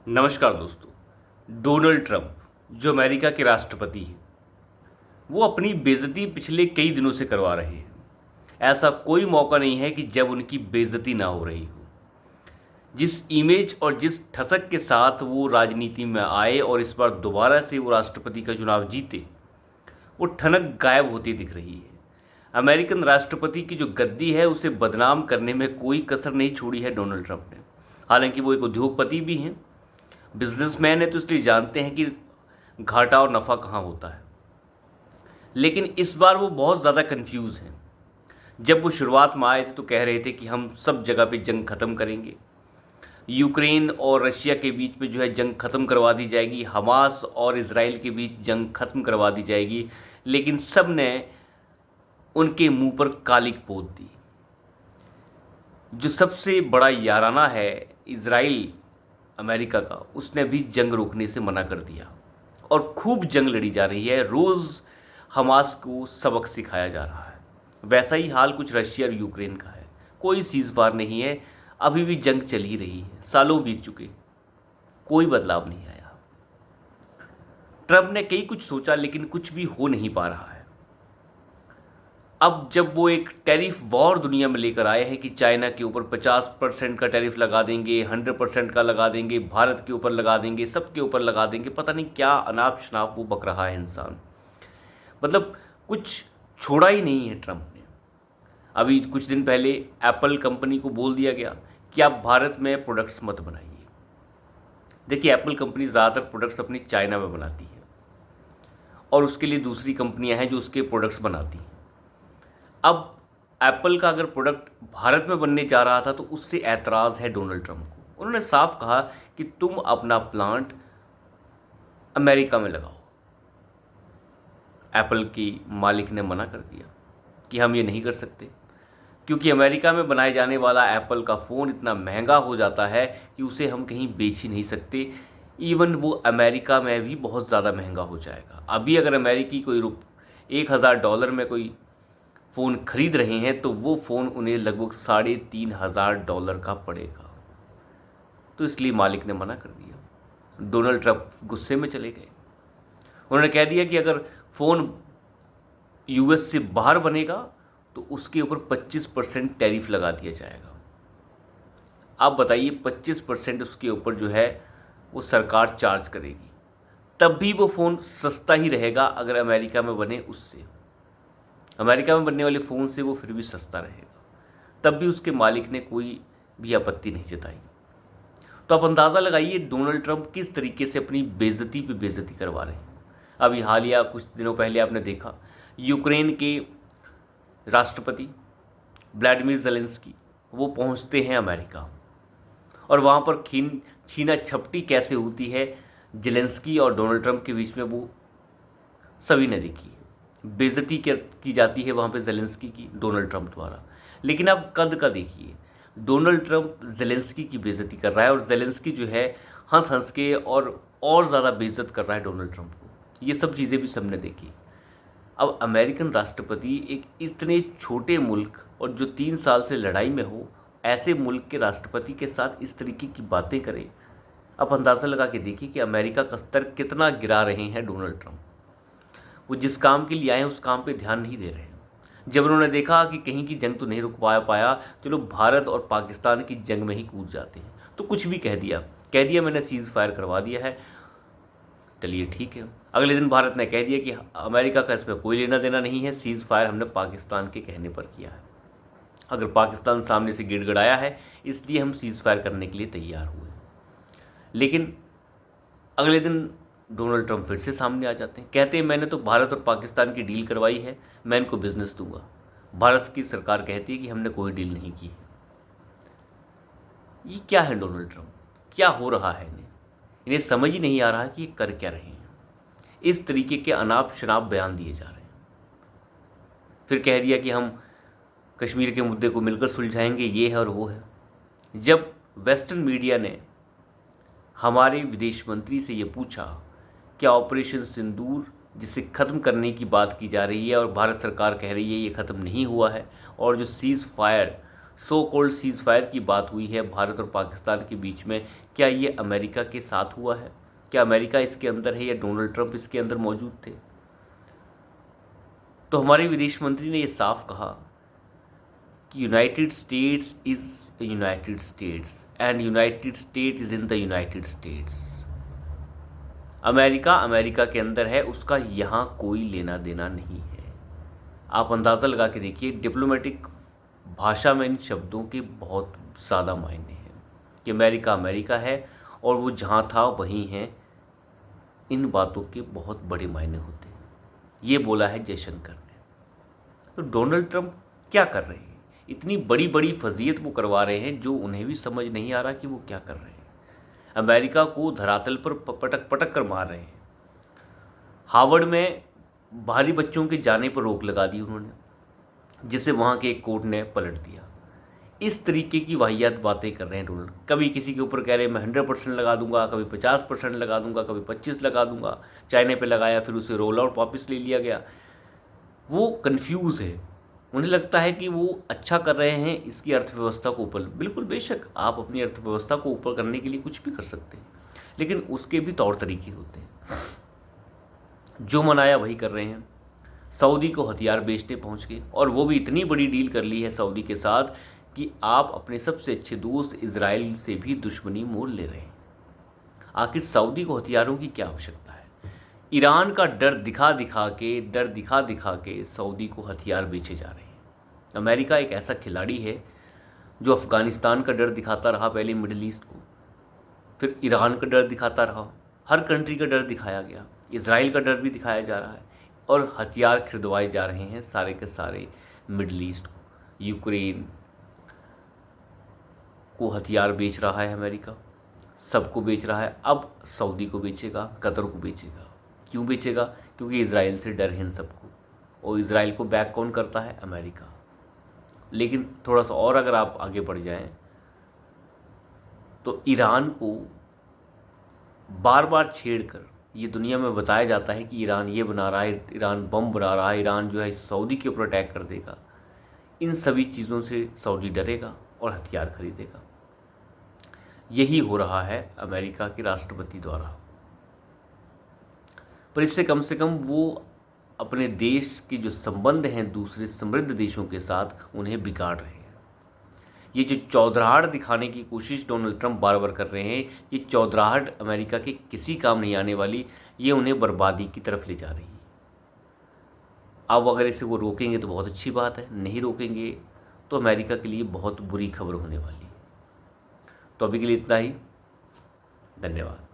नमस्कार दोस्तों। Donald Trump जो अमेरिका के राष्ट्रपति हैं, वो अपनी बेइज्जती पिछले कई दिनों से करवा रहे हैं। ऐसा कोई मौका नहीं है कि जब उनकी बेइज्जती ना हो रही हो। जिस इमेज और जिस ठसक के साथ वो राजनीति में आए और इस बार दोबारा से वो राष्ट्रपति का चुनाव जीते, वो ठनक गायब होती दिख रही है। अमेरिकन राष्ट्रपति की जो गद्दी है उसे बदनाम करने में कोई कसर नहीं छोड़ी है डोनाल्ड ट्रंप ने। हालांकि वो एक उद्योगपति भी हैं, बिजनेसमैन है, तो इसलिए जानते हैं कि घाटा और नफ़ा कहाँ होता है। लेकिन इस बार वो बहुत ज़्यादा कंफ्यूज हैं। जब वो शुरुआत में आए थे तो कह रहे थे कि हम सब जगह पे जंग ख़त्म करेंगे, यूक्रेन और रशिया के बीच में जो है जंग ख़त्म करवा दी जाएगी, हमास और इसराइल के बीच जंग ख़त्म करवा दी जाएगी। लेकिन सब ने उनके मुंह पर कालिक पोत दी। जो सबसे बड़ा याराना है इसराइल अमेरिका का, उसने भी जंग रोकने से मना कर दिया और खूब जंग लड़ी जा रही है। रोज़ हमास को सबक सिखाया जा रहा है। वैसा ही हाल कुछ रशिया और यूक्रेन का है। कोई सीज़ फायर नहीं है, अभी भी जंग चल ही रही है। सालों बीत चुके, कोई बदलाव नहीं आया। ट्रंप ने कई कुछ सोचा लेकिन कुछ भी हो नहीं पा रहा है। अब जब वो एक टैरिफ वॉर दुनिया में लेकर आए हैं कि चाइना के ऊपर 50% का टैरिफ लगा देंगे, 100% का लगा देंगे, भारत के ऊपर लगा देंगे, सबके ऊपर लगा देंगे, पता नहीं क्या अनाप शनाप वो बक रहा है इंसान। मतलब कुछ छोड़ा ही नहीं है ट्रंप ने। अभी कुछ दिन पहले एप्पल कंपनी को बोल दिया गया कि आप भारत में प्रोडक्ट्स मत बनाइए। देखिए, एप्पल कंपनी ज़्यादातर प्रोडक्ट्स अपनी चाइना में बनाती है और उसके लिए दूसरी कंपनियां हैं जो उसके प्रोडक्ट्स बनाती हैं। अब एप्पल का अगर प्रोडक्ट भारत में बनने जा रहा था तो उससे ऐतराज़ है डोनाल्ड ट्रंप को। उन्होंने साफ कहा कि तुम अपना प्लांट अमेरिका में लगाओ। एप्पल की मालिक ने मना कर दिया कि हम ये नहीं कर सकते, क्योंकि अमेरिका में बनाए जाने वाला एप्पल का फ़ोन इतना महंगा हो जाता है कि उसे हम कहीं बेच ही नहीं सकते। इवन वो अमेरिका में भी बहुत ज़्यादा महंगा हो जाएगा। अभी अगर अमेरिकी कोई $1,000 में कोई फ़ोन खरीद रहे हैं तो वो फ़ोन उन्हें लगभग $3,500 का पड़ेगा। तो इसलिए मालिक ने मना कर दिया। डोनाल्ड ट्रंप गुस्से में चले गए। उन्होंने कह दिया कि अगर फ़ोन यूएस से बाहर बनेगा तो उसके ऊपर 25% टैरिफ लगा दिया जाएगा। आप बताइए, 25% उसके ऊपर जो है वो सरकार चार्ज करेगी, तब भी वो फ़ोन सस्ता ही रहेगा अगर अमेरिका में बने उससे। अमेरिका में बनने वाले फ़ोन से वो फिर भी सस्ता रहेगा, तब भी उसके मालिक ने कोई भी आपत्ति नहीं जताई। तो आप अंदाज़ा लगाइए डोनाल्ड ट्रंप किस तरीके से अपनी बेइज्जती पे बेइज्जती करवा रहे हैं। अभी हालिया कुछ दिनों पहले आपने देखा, यूक्रेन के राष्ट्रपति व्लादिमीर ज़ेलेंस्की वो पहुंचते हैं अमेरिका और वहाँ पर छीना झपटी कैसे होती है ज़ेलेंस्की और डोनाल्ड ट्रंप के बीच में, वो सभी ने देखी। बेइज्जती की जाती है वहाँ पे ज़ेलेंस्की की डोनाल्ड ट्रंप द्वारा। लेकिन अब कद का देखिए, डोनाल्ड ट्रंप ज़ेलेंस्की की बेइज्जती कर रहा है और ज़ेलेंस्की जो है हंस हंस के और ज़्यादा बेइज्जत कर रहा है डोनाल्ड ट्रंप को। ये सब चीज़ें भी सबने देखी। अब अमेरिकन राष्ट्रपति एक इतने छोटे मुल्क और जो 3 साल से लड़ाई में हो, ऐसे मुल्क के राष्ट्रपति के साथ इस तरीके की बातें करें। आप अंदाज़ा लगा के देखिए कि अमेरिका का स्तर कितना गिरा रहे हैं डोनाल्ड ट्रंप। वो जिस काम के लिए आए हैं उस काम पे ध्यान नहीं दे रहे हैं। जब उन्होंने देखा कि कहीं की जंग तो नहीं रुक पाया तो लोग भारत और पाकिस्तान की जंग में ही कूद जाते हैं। तो कुछ भी कह दिया मैंने सीज़ फायर करवा दिया है, चलिए ठीक है। अगले दिन भारत ने कह दिया कि अमेरिका का इसमें कोई लेना देना नहीं है, सीज़ फायर हमने पाकिस्तान के कहने पर किया है। अगर पाकिस्तान सामने से गिड़गिड़ाया है इसलिए हम सीज़ फायर करने के लिए तैयार हुए। लेकिन अगले दिन डोनाल्ड ट्रंप फिर से सामने आ जाते हैं, कहते हैं मैंने तो भारत और पाकिस्तान की डील करवाई है, मैं इनको बिजनेस दूंगा। भारत की सरकार कहती है कि हमने कोई डील नहीं की है। ये क्या है डोनाल्ड ट्रंप, क्या हो रहा है इन्हें समझ ही नहीं आ रहा है कि ये कर क्या रहे हैं। इस तरीके के अनाप शनाप बयान दिए जा रहे हैं। फिर कह दिया कि हम कश्मीर के मुद्दे को मिलकर सुलझाएंगे, ये है और वो है। जब वेस्टर्न मीडिया ने हमारे विदेश मंत्री से ये पूछा क्या ऑपरेशन सिंदूर जिसे ख़त्म करने की बात की जा रही है और भारत सरकार कह रही है ये ख़त्म नहीं हुआ है, और जो seize fire so called seize fire की बात हुई है भारत और पाकिस्तान के बीच में, क्या ये अमेरिका के साथ हुआ है? क्या अमेरिका इसके अंदर है या डोनाल्ड ट्रंप इसके अंदर मौजूद थे? तो हमारे विदेश मंत्री ने ये साफ कहा कि United states is United states and United state is in the United states. America America के अंदर है, उसका यहाँ कोई लेना देना नहीं है। आप अंदाज़ा लगा के देखिए, डिप्लोमेटिक भाषा में इन शब्दों के बहुत ज़्यादा मायने हैं कि अमेरिका अमेरिका है और वो जहाँ था वहीं है। इन बातों के बहुत बड़े मायने होते हैं। ये बोला है जयशंकर ने। तो डोनाल्ड ट्रंप क्या कर रहे हैं? इतनी बड़ी बड़ी फजीयत वो करवा रहे हैं जो उन्हें भी समझ नहीं आ रहा कि वो क्या कर रहे हैं। अमेरिका को धरातल पर पटक पटक कर मार रहे हैं। हार्वर्ड में बाहरी बच्चों के जाने पर रोक लगा दी उन्होंने, जिसे वहाँ के एक कोर्ट ने पलट दिया। इस तरीके की वाहियात बातें कर रहे हैं डोनाल्ड। कभी किसी के ऊपर कह रहे हैं मैं 100% लगा दूंगा, कभी 50% लगा दूंगा, कभी 25 लगा दूंगा। चाइना पे लगाया, फिर उसे रोल आउट वापस ले लिया गया। वो कंफ्यूज है। उन्हें लगता है कि वो अच्छा कर रहे हैं इसकी अर्थव्यवस्था को ऊपर। बिल्कुल, बेशक आप अपनी अर्थव्यवस्था को ऊपर करने के लिए कुछ भी कर सकते हैं, लेकिन उसके भी तौर तरीके होते हैं। जो मनाया वही कर रहे हैं। सऊदी को हथियार बेचने पहुंच गए, और वो भी इतनी बड़ी डील कर ली है सऊदी के साथ कि आप अपने सबसे अच्छे दोस्त इजराइल से भी दुश्मनी मोल ले रहे हैं। आखिर सऊदी को हथियारों की क्या आवश्यकता है? ईरान का डर दिखा दिखा के सऊदी को हथियार बेचे जा रहे हैं। अमेरिका एक ऐसा खिलाड़ी है जो अफ़गानिस्तान का डर दिखाता रहा, पहले मिडिल ईस्ट को, फिर ईरान का डर दिखाता रहा। हर कंट्री का डर दिखाया गया, इजराइल का डर भी दिखाया जा रहा है, और हथियार खरीदवाए जा रहे हैं सारे के सारे मिडिल ईस्ट को। यूक्रेन को हथियार बेच रहा है अमेरिका, सबको बेच रहा है। अब सऊदी को बेचेगा, कतर को बेचेगा। क्यों बेचेगा? क्योंकि इजराइल से डर है इन सबको, और इजराइल को बैक कौन करता है? अमेरिका। लेकिन थोड़ा सा और अगर आप आगे बढ़ जाएं तो ईरान को बार बार छेड़कर ये दुनिया में बताया जाता है कि ईरान ये बना रहा है, ईरान बम बना रहा है, ईरान जो है सऊदी के ऊपर अटैक कर देगा। इन सभी चीज़ों से सऊदी डरेगा और हथियार खरीदेगा। यही हो रहा है अमेरिका के राष्ट्रपति द्वारा। पर इससे कम से कम वो अपने देश के जो संबंध हैं दूसरे समृद्ध देशों के साथ, उन्हें बिगाड़ रहे हैं। ये जो चौधराहट दिखाने की कोशिश डोनाल्ड ट्रंप बार बार कर रहे हैं, ये चौधराहट अमेरिका के किसी काम नहीं आने वाली। ये उन्हें बर्बादी की तरफ ले जा रही है। अब अगर इसे वो रोकेंगे तो बहुत अच्छी बात है, नहीं रोकेंगे तो अमेरिका के लिए बहुत बुरी खबर होने वाली है। तो अभी के लिए इतना ही। धन्यवाद।